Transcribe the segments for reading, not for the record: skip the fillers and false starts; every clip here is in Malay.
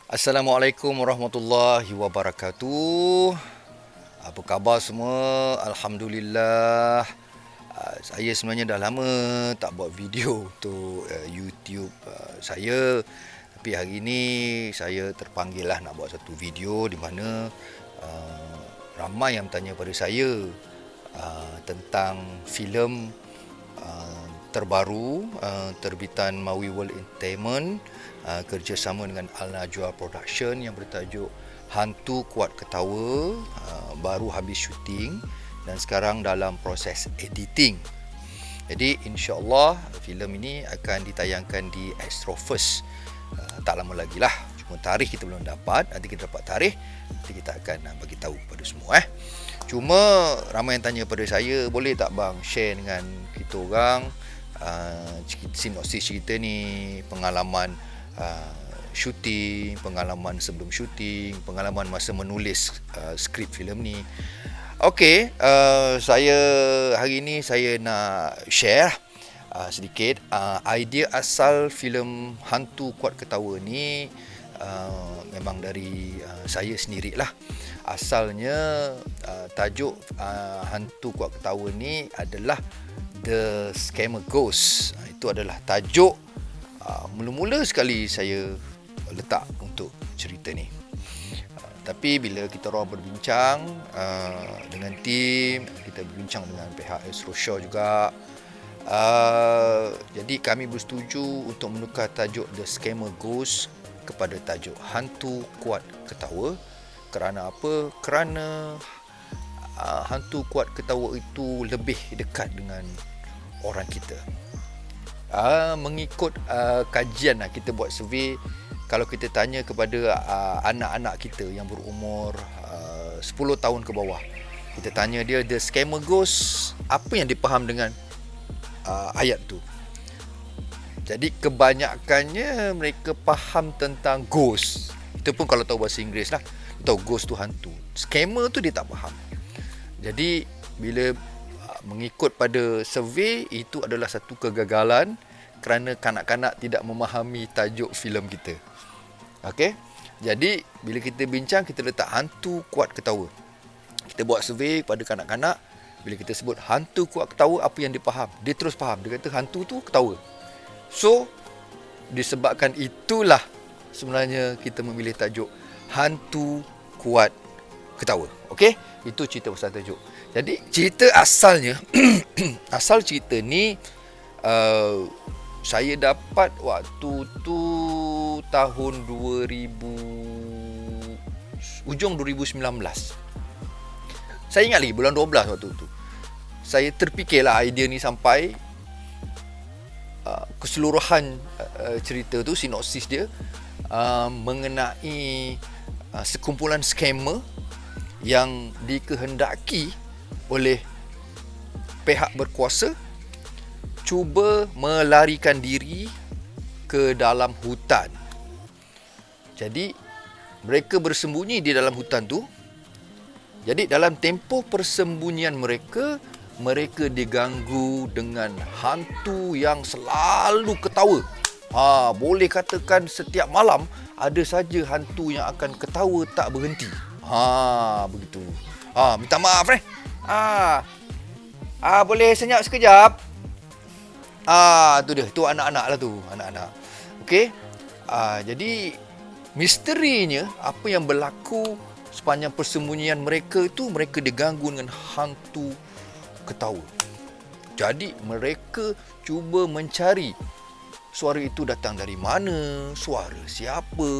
Assalamualaikum warahmatullahi wabarakatuh. Apa khabar semua? Alhamdulillah. Saya sebenarnya dah lama tak buat video untuk YouTube saya. Tapi hari ini saya terpanggil lah nak buat satu video di mana ramai yang bertanya pada saya tentang filem terbaru terbitan Mawi World Entertainment kerjasama dengan Al Najwa Production yang bertajuk Hantu Kuat Ketawa, baru habis syuting dan sekarang dalam proses editing. Jadi insya-Allah filem ini akan ditayangkan di Astrofirst tak lama lagi lah. Cuma tarikh kita belum dapat. Nanti kita dapat tarikh, nanti kita akan bagi tahu kepada semua. Cuma ramai yang tanya pada saya, boleh tak bang share dengan kita orang sinopsis cerita ni, pengalaman syuting, pengalaman sebelum syuting, pengalaman masa menulis skrip filem ni. Okey, saya hari ni saya nak share sedikit idea asal filem Hantu Kuat Ketawa ni. Memang dari saya sendirilah. Asalnya tajuk Hantu Kuat Ketawa ni adalah The Scammer Ghost. Itu adalah tajuk mula-mula sekali saya letak untuk cerita ni. Tapi bila kita orang berbincang dengan tim, kita berbincang dengan pihak Astroshow juga, jadi kami bersetuju untuk menukar tajuk The Scammer Ghost kepada tajuk Hantu Kuat Ketawa. Kerana apa? Kerana hantu kuat ketawa itu lebih dekat dengan orang kita. Mengikut kajian, kita buat survey. Kalau kita tanya kepada anak-anak kita yang berumur 10 tahun ke bawah, kita tanya dia The Scammer Ghost, apa yang dipaham dengan ayat tu. Jadi kebanyakannya mereka faham tentang ghost. Itu pun kalau tahu bahasa Inggeris lah. Tahu ghost tu hantu. Scammer tu dia tak faham. Jadi bila mengikut pada survey, itu adalah satu kegagalan kerana kanak-kanak tidak memahami tajuk filem kita. Okey. Jadi bila kita bincang, kita letak Hantu Kuat Ketawa. Kita buat survey pada kanak-kanak. Bila kita sebut Hantu Kuat Ketawa, apa yang dia faham? Dia terus faham. Dia kata hantu tu ketawa. So disebabkan itulah sebenarnya kita memilih tajuk Hantu Kuat Ketawa. Okey? Itu cerita pasal tajuk. Jadi cerita asalnya asal cerita ni saya dapat waktu tu tahun 2000, ujung 2019. Saya ingat lagi bulan 12 waktu tu. Saya terfikirlah idea ni sampai keseluruhan cerita tu, sinopsis dia mengenai sekumpulan scammer yang dikehendaki oleh pihak berkuasa cuba melarikan diri ke dalam hutan. Jadi mereka bersembunyi di dalam hutan tu. Jadi dalam tempoh persembunyian mereka, mereka diganggu dengan hantu yang selalu ketawa. Boleh katakan setiap malam ada saja hantu yang akan ketawa tak berhenti. Begitu. Minta maaf boleh senyap sekejap. Tu dia, tu anak-anak lah tu, anak-anak. Okey. Jadi misterinya apa yang berlaku sepanjang persembunyian mereka itu, mereka diganggu dengan hantu ketawa. Jadi mereka cuba mencari suara itu datang dari mana, suara siapa.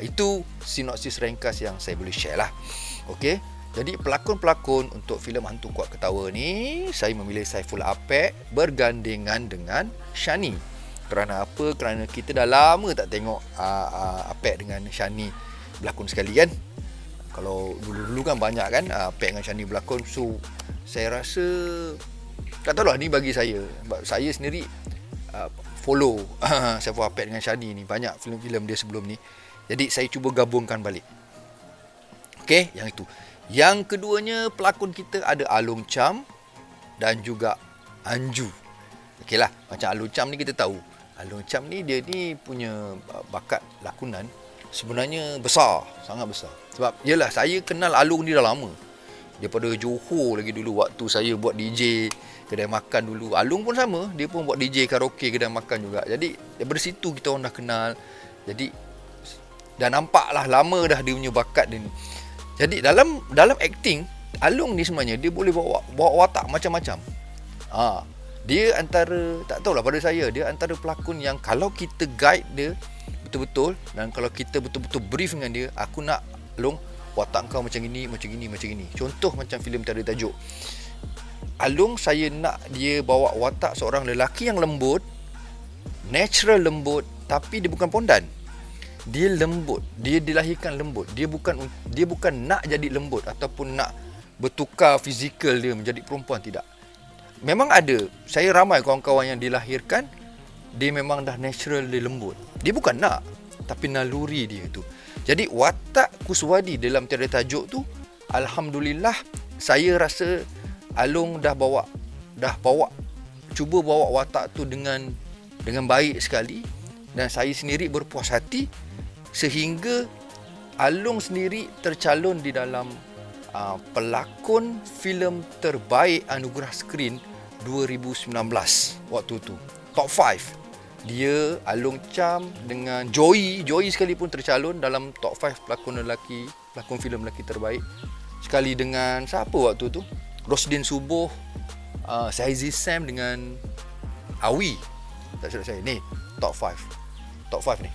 Itu sinopsis ringkas yang saya boleh share lah. Okey. Jadi pelakon-pelakon untuk filem Hantu Kuat Ketawa ni, saya memilih Saiful Apek bergandengan dengan Shani. Kerana apa? Kerana kita dah lama tak tengok Apek dengan Shani berlakon sekali kan. Kalau dulu-dulu kan banyak kan Apek dengan Shani berlakon. So saya rasa, tak tahulah, ni bagi saya. Sebab saya sendiri follow Saiful Apek dengan Shani ni, banyak filem-filem dia sebelum ni. Jadi saya cuba gabungkan balik. Okey, yang itu. Yang keduanya, pelakon kita ada Alung Cham dan juga Anju. Okeylah, macam Alung Cham ni kita tahu Along Cham ni dia ni punya bakat lakonan sebenarnya besar, sangat besar. Sebab yelah saya kenal Along ni dah lama. Daripada Johor lagi dulu waktu saya buat DJ kedai makan dulu. Along pun sama, dia pun buat DJ karaoke kedai makan juga. Jadi daripada situ kita orang dah kenal. Jadi dah nampak lah lama dah dia punya bakat dia ni. Jadi dalam acting, Along ni sebenarnya dia boleh bawa watak macam-macam. Dia antara, tak tahulah pada saya, dia antara pelakon yang kalau kita guide dia betul-betul dan kalau kita betul-betul brief dengan dia, aku nak Long watak kau macam gini, macam gini, macam gini. Contoh macam filem Tiada Tajuk. Along saya nak dia bawa watak seorang lelaki yang lembut, natural lembut, tapi dia bukan pondan. Dia lembut, dia dilahirkan lembut. Dia bukan nak jadi lembut ataupun nak bertukar fizikal dia menjadi perempuan, tidak. Memang ada, saya ramai kawan-kawan yang dilahirkan dia memang dah natural dia lembut. Dia bukan nak, tapi naluri dia tu. Jadi watak Kuswadi dalam Tiada Tajuk tu, alhamdulillah saya rasa Along cuba bawa watak tu dengan baik sekali, dan saya sendiri berpuas hati sehingga Along sendiri tercalon di dalam pelakon filem terbaik anugerah skrin 2019 waktu tu, top 5. Dia, Along Cham dengan Joey sekalipun tercalon dalam top 5 pelakon filem lelaki terbaik. Sekali dengan siapa waktu tu? Rosdin Subuh, Saizi Sam dengan Awi. Tak silap saya. Ni top 5 ni.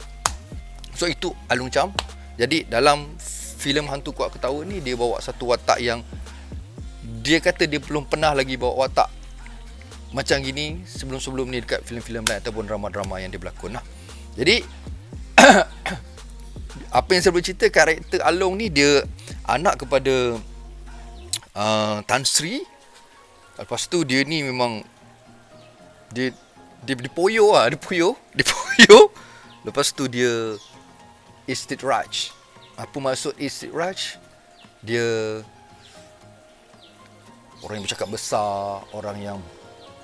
So itu Along Cham. Jadi dalam filem Hantu Kuat Ketawa ni dia bawa satu watak yang dia kata dia belum pernah lagi bawa watak macam gini sebelum-sebelum ni dekat filem-filem lain ataupun drama-drama yang dia berlakon lah. Jadi apa yang saya bercerita, karakter Along ni dia anak kepada Tan Sri. Lepas tu dia ni memang dia poyo lah, dia poyo. Lepas tu dia Istidraj. Apa maksud Istidraj? Dia orang yang bercakap besar, orang yang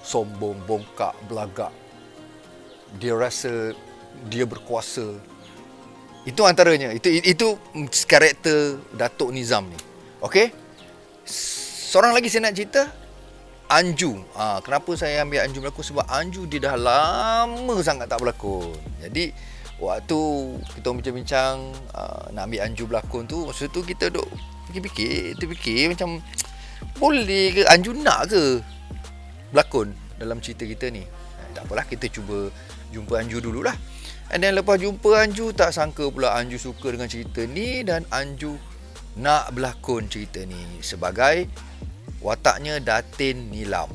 sombong, bongkak, belagak. Dia rasa dia berkuasa. Itu antaranya. Itu karakter Datuk Nizam ni. Okey? Seorang lagi saya nak cerita, Anju. Kenapa saya ambil Anju berlakon? Sebab Anju dia dah lama sangat tak berlakon. Jadi waktu kita bincang-bincang nak ambil Anju berlakon tu, masa tu kita duk fikir macam boleh ke Anju nak ke berlakon dalam cerita kita ni. Tak apalah, kita cuba jumpa Anju dululah. And then lepas jumpa Anju, tak sangka pula Anju suka dengan cerita ni dan Anju nak berlakon cerita ni sebagai wataknya Datin Nilam.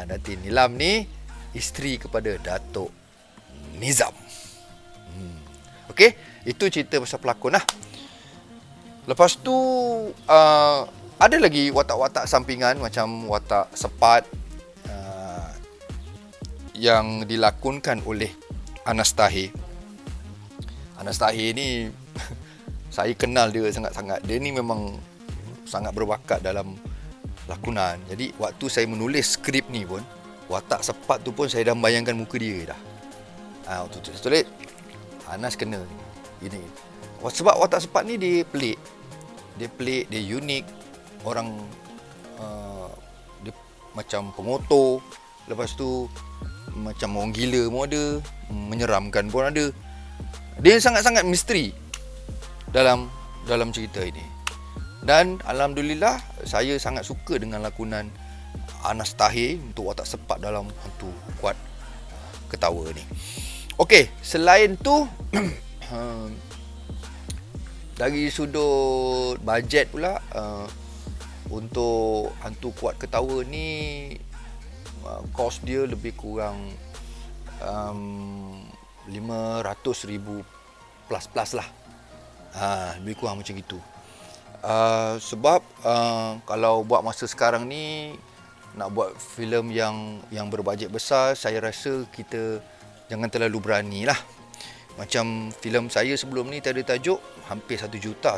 Datin Nilam ni isteri kepada Datuk Nizam. Okey, itu cerita pasal pelakon lah. Lepas tu ada lagi watak-watak sampingan macam watak Sepat yang dilakonkan oleh Anas Tahir. Anas Tahir ni saya kenal dia sangat-sangat. Dia ni memang sangat berbakat dalam lakonan. Jadi waktu saya menulis skrip ni pun, watak Sepat tu pun saya dah membayangkan muka dia dah. Waktu tu saya tulis Anas kena ini. Sebab watak Sepat ni dia pelik. Dia unik. Orang dia macam pemotor, lepas tu macam orang gila pun ada, menyeramkan pun ada. Dia sangat-sangat misteri dalam cerita ini. Dan alhamdulillah saya sangat suka dengan lakonan Anas Tahir untuk watak Sepat dalam Hantu Kuat Ketawa ni. Okey, selain tu dari sudut bajet pula, untuk Hantu Kuat Ketawa ni kos dia lebih kurang 500,000 plus lah. Lebih kurang macam itu. Sebab kalau buat masa sekarang ni nak buat filem yang berbajet besar, saya rasa kita jangan terlalu berani lah. Macam filem saya sebelum ni Tiada Tajuk hampir 1 juta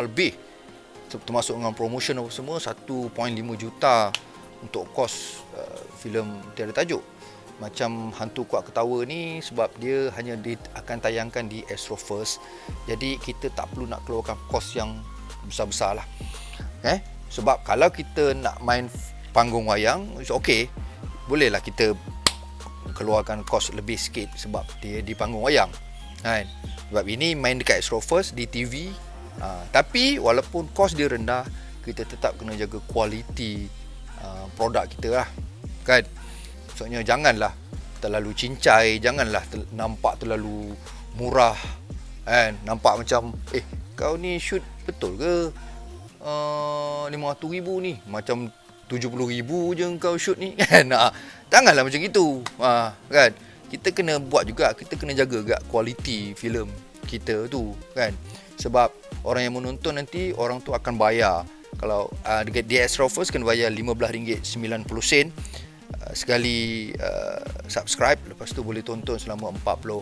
lebih, termasuk dengan promotion apa semua, 1.5 juta untuk kos filem Tiada Tajuk. macam Hantu Kuat Ketawa ni, sebab dia hanya akan tayangkan di Astro First. Jadi kita tak perlu nak keluarkan kos yang besar-besar lah. Sebab kalau kita nak main panggung wayang, okey, bolehlah kita keluarkan kos lebih sikit sebab dia di panggung wayang kan. Sebab ini main dekat Astro First di TV. Tapi walaupun kos dia rendah, kita tetap kena jaga kualiti produk kita lah kan. Maksudnya janganlah terlalu cincai, janganlah nampak terlalu murah kan. Nampak macam kau ni shoot betul ke 500,000 ni, macam 70,000 je kau shoot ni kan. Janganlah macam itu kan. Kita kena buat juga, kita kena jaga juga kualiti filem kita tu kan. Sebab orang yang menonton nanti, orang tu akan bayar. Kalau di Astro First kena bayar RM15.90 sekali subscribe. Lepas tu boleh tonton selama 48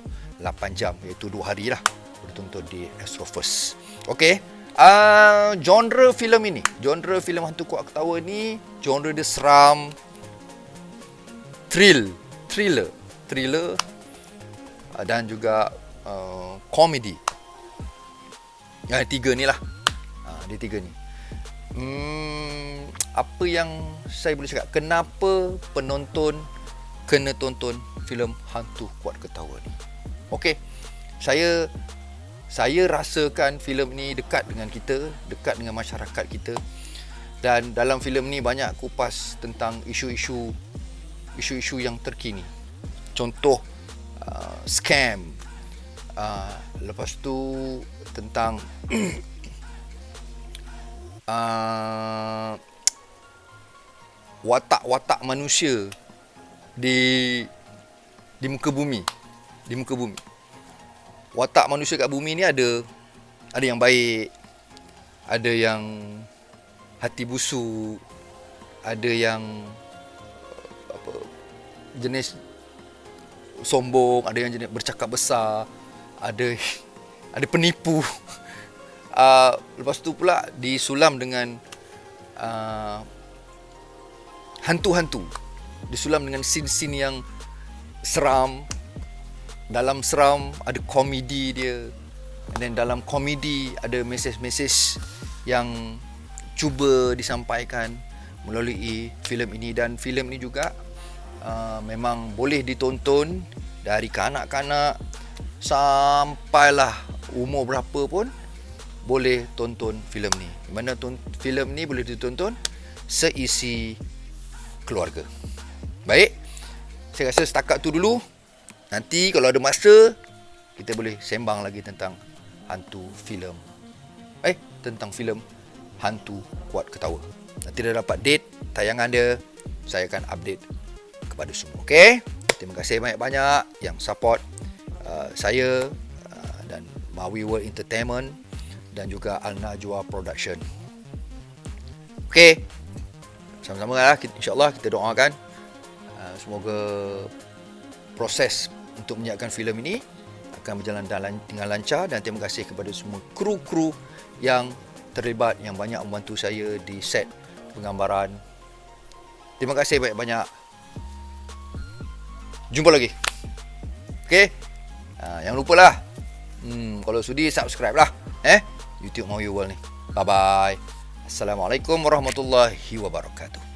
jam, iaitu 2 hari lah boleh tonton di Astro First. Okey, genre filem ini, genre filem Hantu Kuat Ketawa ni, genre dia seram, thriller dan juga komedi. Tiga ni lah. Dia tiga ni. Apa yang saya boleh cakap, kenapa penonton kena tonton filem Hantu Kuat Ketawa ni? Okey, saya rasakan filem ni dekat dengan kita, dekat dengan masyarakat kita. Dan dalam filem ni banyak kupas tentang isu-isu yang terkini. Contoh scam, lepas tu tentang watak-watak manusia di muka bumi. Watak manusia kat bumi ni ada yang baik, ada yang hati busuk, ada yang jenis sombong, ada yang jenis bercakap besar, ada penipu. Lepas tu pula disulam dengan hantu-hantu, disulam dengan scene-scene yang seram. Dalam seram ada komedi dia, dan dalam komedi ada mesej-mesej yang cuba disampaikan melalui filem ini. Dan filem ini juga memang boleh ditonton dari kanak-kanak sampailah umur berapa pun boleh tonton filem ni. Mana filem ni boleh ditonton seisi keluarga. Baik, saya rasa setakat tu dulu. Nanti kalau ada masa, kita boleh sembang lagi tentang tentang filem Hantu Kuat Ketawa. Nanti dah dapat date tayangan dia, saya akan update kepada semua. Okey, terima kasih banyak-banyak yang support saya dan Mawi World Entertainment dan juga Al Najwa Production. Okey, sama-sama lah, insyaAllah kita doakan semoga proses untuk menyiapkan filem ini akan berjalan dengan lancar. Dan terima kasih kepada semua kru-kru yang terlibat, yang banyak membantu saya di set penggambaran. Terima kasih banyak-banyak. Jumpa lagi. Okey, jangan lupalah kalau sudi subscribe lah YouTube Mawi World ni. Bye bye. Assalamualaikum warahmatullahi wabarakatuh.